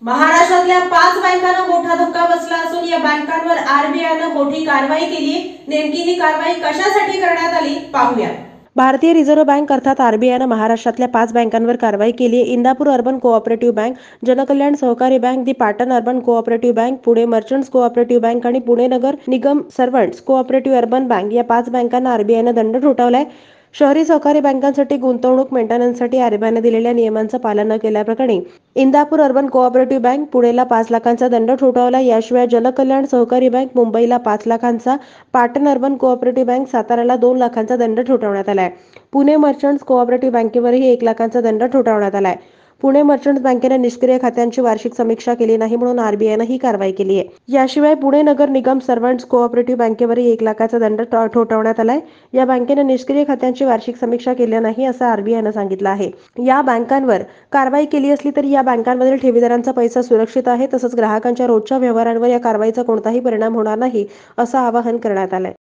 महाराष्ट्रातल्या 5 बँकांना मोठा धक्का बसला असून या बँकांवर आरबीआयनं मोठी कारवाई केली आहे। नेमकी ही कारवाई कशासाठी करण्यात आली पाहूया। भारतीय रिझर्व्ह बँक अर्थात आरबीआयनं महाराष्ट्रातल्या 5 बँकांवर कारवाई केली आहे। Indapur urban cooperative bank, Janakalyan Sahakari bank, the Patan urban cooperative bank, Pune merchants cooperative bank आणि Pune Nagar Nigam servants cooperative urban bank या 5 बँकांना आरबीआयनं दंड ठोठावलाय। शहरी सहकारी बँकांसाठी गुंतवणूक मेंटेनन्ससाठी आरबीआयने दिलेल्या नियमांचं पालन न केल्याप्रकरणी इंदापूर अर्बन कोऑपरेटिव्ह बँक पुणेला 5 लाखांचा दंड ठोठावला। याशिवाय जनकल्याण सहकारी बँक मुंबईला 5 लाखांचा, पाटण अर्बन कोऑपरेटिव्ह बँक साताऱ्याला 2 लाखांचा दंड ठोठावण्यात आलाय। पुणे मर्चंट्स कोऑपरेटिव्ह बँकेवरही 1 लाखांचा दंड ठोठावण्यात आलाय। पुणे मर्चंट्स बँकेने निष्क्रिय खात्यांची वार्षिक समीक्षा केली नाही म्हणून आरबीआयनं ही कारवाई केली आहे। याशिवाय पुणे नगर निगम सर्वंट्स कोऑपरेटिव्ह बँकेवरही 1 लाखाचा दंड ठोठावण्यात आलाय। या बँकेने निष्क्रिय खात्यांची वार्षिक समीक्षा केली नाही असं आरबीआयनं सांगितलं आहे। या बँकांवर कारवाई केली असली तरी या बँकांमधील ठेवीदारांचा पैसा सुरक्षित आहे, तसंच ग्राहकांच्या रोजच्या व्यवहारांवर या कारवाईचा कोणताही परिणाम होणार नाही असं आवाहन करण्यात आलंय।